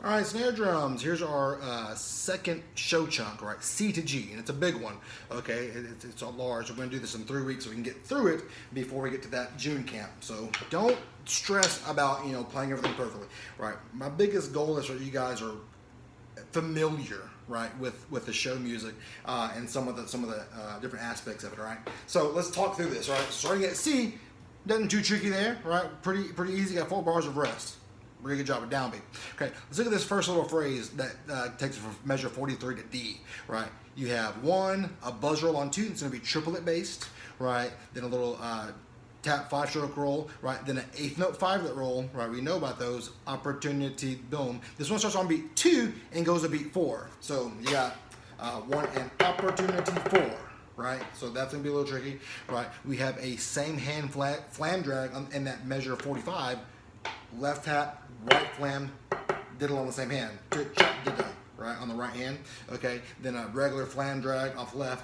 All right, snare drums. Here's our second show chunk, right? C to G, and it's a big one. Okay, it's a large. We're going to do this in 3 weeks so we can get through it before we get to that June camp. So don't stress about playing everything perfectly, right? My biggest goal is that you guys are familiar, right, with the show music and some of the different aspects of it, right? So let's talk through this, right? Starting at C, nothing too tricky there, right? Pretty easy. Got 4 bars of rest. Really good job with downbeat. Okay, let's look at this first little phrase that takes it from measure 43 to D, right? You have 1, a buzz roll on 2, it's going to be triplet based, right? Then a little tap 5-stroke roll, right? Then an 8th note 5-let roll, right? We know about those. Opportunity, boom. This one starts on beat 2 and goes to beat 4. So you got 1 and opportunity 4. Right, so that's gonna be a little tricky, right? We have a same hand flam drag in that measure 45. Left tap, right flam, diddle on the same hand. Chop, diddle, right, on the right hand. Okay, then a regular flam drag off left,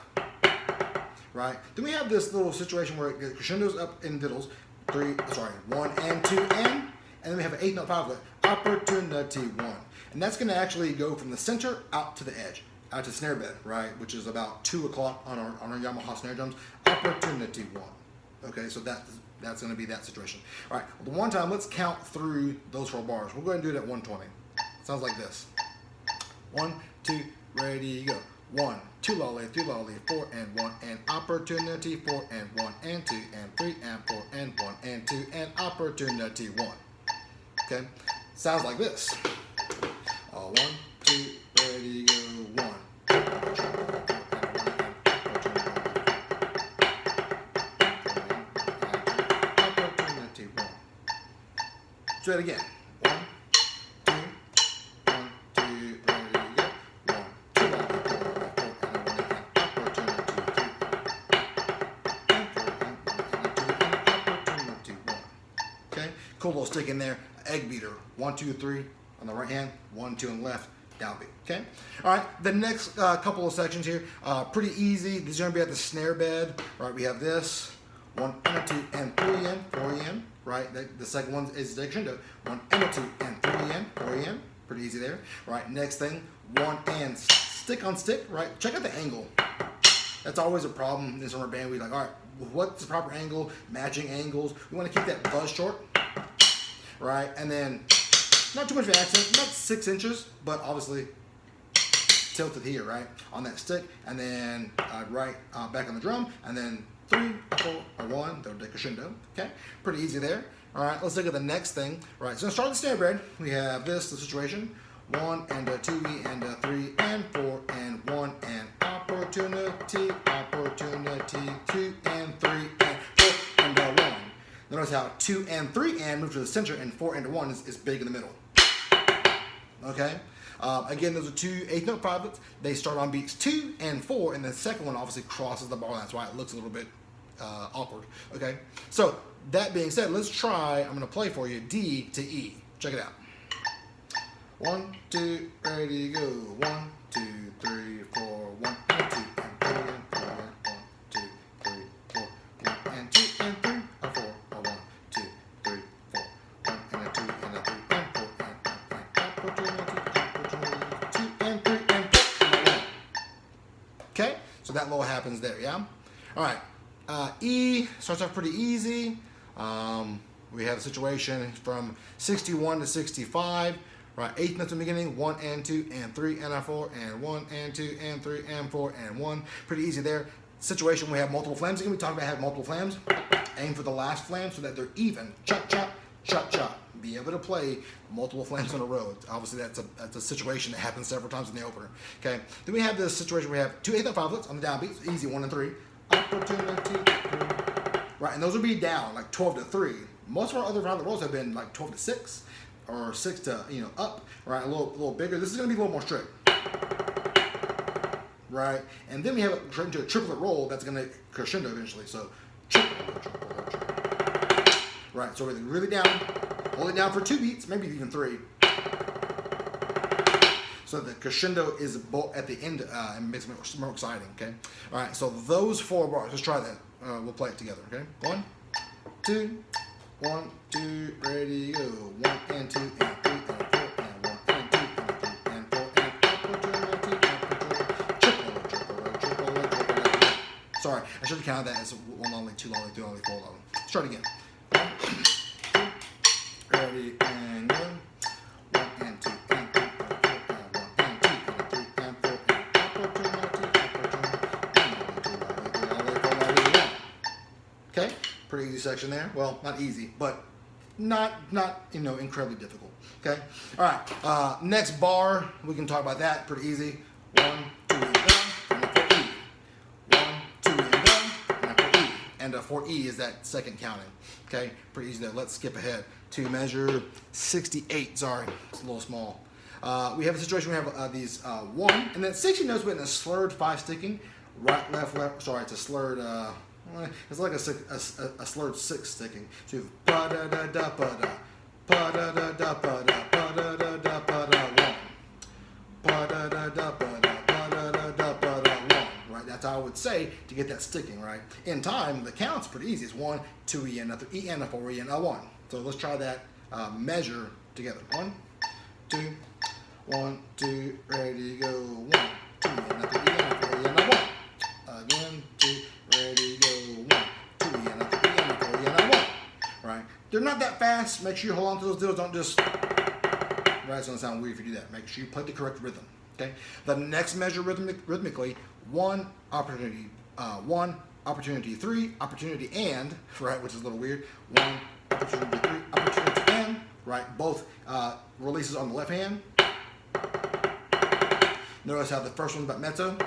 right? Then we have this little situation where it crescendos up in diddles. 1 and 2 and then we have an 8th note 5-let, opportunity 1. And that's gonna actually go from the center out to the edge, out to snare bed, right? Which is about 2 o'clock on our Yamaha snare drums, opportunity 1. Okay, so that's going to be that situation. All right, well, the one time, let's count through those 4 bars. We'll go ahead and do it at 120. Sounds like this. 1, 2, ready, go. 1, 2 lolly, 3 lolly, 4 and 1 and opportunity 4 and 1 and 2 and 3 and 4 and 1 and 2 and opportunity 1. Okay, sounds like this. 1, 2, ready, go. 1. Do it again. 1, 2, 1, 2, ready, go. 1, 2, 4 opportunity 1. Okay, cool little stick in there. Egg beater. 1, 2, 3 on the right hand. 1, 2 on the left. Downbeat. Okay. All right. The next couple of sections here, pretty easy. These are going to be at the snare bed. Right. We have this. 1 and a 2 and 3 in, 4 in, right? The second one is the crescendo. 1 and a 2 and 3 in, 4 in. Pretty easy there. Right, next thing, 1 and stick on stick, right? Check out the angle. That's always a problem in summer band. We're like, all right, what's the proper angle? Matching angles. We want to keep that buzz short, right? And then not too much of an accent, not 6 inches, but obviously tilted here, right? On that stick, and then right back on the drum, and then 3, 4, or 1, they'll take crescendo. Okay, pretty easy there. All right, let's look at the next thing. Right, so start with the snare bed. We have the situation: 1 and a 2 and a 3 and 4 and 1 and opportunity, 2 and 3 and 4 and a 1. Notice how 2 and 3 and move to the center, and 4 and a 1 is big in the middle. Okay. Again, those are 2 8th note 5-lets. They start on beats 2 and 4, and the second one obviously crosses the bar. That's why it looks a little bit awkward. Okay, so that being said, let's try. I'm going to play for you D to E. Check it out. 1, 2, ready, go. 1, 2, 3, 4, 1 and 2 and 3 and 4 and 1, 2, 3, 4, 1 and 2 and 3 and 4 or 1, 2, 3, 4, 1 and a 2 and a 3 and 4 and opportunity, 2 and 3 and 4 and 1. Okay, so that little happens there, yeah. All right, E starts off pretty easy. We have a situation from 61 to 65. Right, 8th notes in the beginning, 1 and 2 and 3 and a 4 and 1 and 2 and 3 and 4 and 1. Pretty easy there. Situation, we have multiple flams. Again, we talked about having multiple flams. Aim for the last flam so that they're even. Chop, chop, chop, chop. Be able to play multiple flams in a row. Obviously, that's a situation that happens several times in the opener. Okay. Then we have this situation where we have 2 8th note 5-lets on the downbeat. So easy, 1 and 3. Opportunity, 3. Right, and those will be down like 12 to 3. Most of our other 5-let rolls have been like 12 to 6. Or 6 to up, right? A little bigger. This is going to be a little more strict, right? And then we have it straight into a triplet roll that's going to crescendo eventually. So, right? So really down, hold it down for 2 beats, maybe even 3. So the crescendo is at the end and makes it more exciting. Okay. All right. So those 4 bars. Let's try that. We'll play it together. Okay. 1, 2. 1, 2, ready, go. 1 and 2 and 3 and 4 and 1 and 2 I should have counted that as one long lead, two long lead, three long lead, four long lead. Let's try it again. Ready and go. 1 and 2 and 3 and 4 and 1 and 2 and 3 and 4 and upper 2 1. Okay, pretty easy section there. Well, not easy, but not incredibly difficult. Okay, all right. Next bar, we can talk about that. Pretty easy. 1, 2 and done. And a 4 E. 1, 2 and done. And a 4 E. And a 4 E is that second counting. Okay, pretty easy there. Let's skip ahead to measure 68. Sorry, it's a little small. We have a situation we have these 1 and then 60 notes with a slurred 5 sticking. Right, left, left. Sorry, it's a slurred. It's like a slurred 6 sticking. So you have pa da da da pa da, pa da da da pa da, pa da da da pa da 1, pa da da da pa da, pa da da da pa da 1. Right, that's how I would say to get that sticking. Right, in time the count's pretty easy. It's 1, 2 E and a 3 E and a 4 E and a 1. So let's try that measure together. 1, 2, 1, 2, ready go. 1, 2 and a 3 E and a 4 E and a 1. Again, 2, ready go. 1, 2 E and a 3 E and a 4 E and a 1. Right, they're not that fast. Make sure you hold on to those deals. Don't just. Right, it's gonna sound weird if you do that. Make sure you play the correct rhythm. Okay. The next measure rhythmically: 1 opportunity, 1 opportunity 3 opportunity and right, which is a little weird. 1 opportunity 3 opportunity and right. Both releases on the left hand. Notice how the first one's about mezzo, and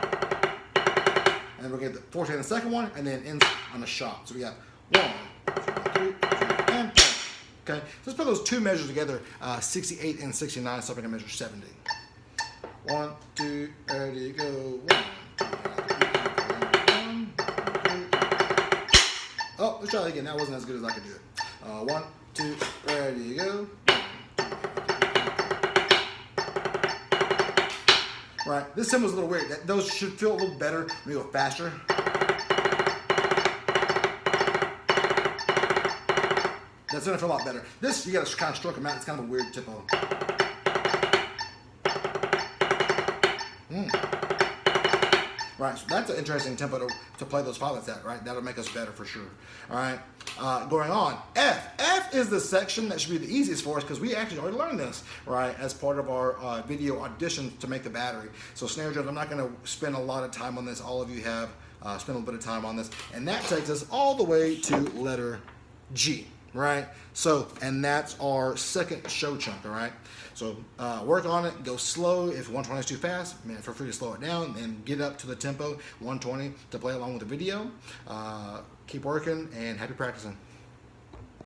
then we'll get the forte on the second one, and then ends on a shot. So we got 1, 2, 3, and 4. Okay, so let's put those two measures together, 68 and 69, so I can measure 70. 1, 2, ready, go. 1, 2, 1, 2. Oh, let's try that again. That wasn't as good as I could do it. 1, 2, ready, go. Right, this symbol's a little weird. Those should feel a little better when you go faster. That's gonna feel a lot better. This, you gotta kind of stroke them out. It's kind of a weird tempo. Right, so that's an interesting tempo to play those pilots at, right? That'll make us better for sure. All right, going on. F. F is the section that should be the easiest for us because we actually already learned this, right, as part of our video audition to make the battery. So snare drums, I'm not gonna spend a lot of time on this. All of you have spent a little bit of time on this. And that takes us all the way to letter G. Right, so, and that's our second show chunk. All right, so work on it, go slow. If 120 is too fast, man, feel free to slow it down and get up to the tempo 120 to play along with the video. Keep working and happy practicing.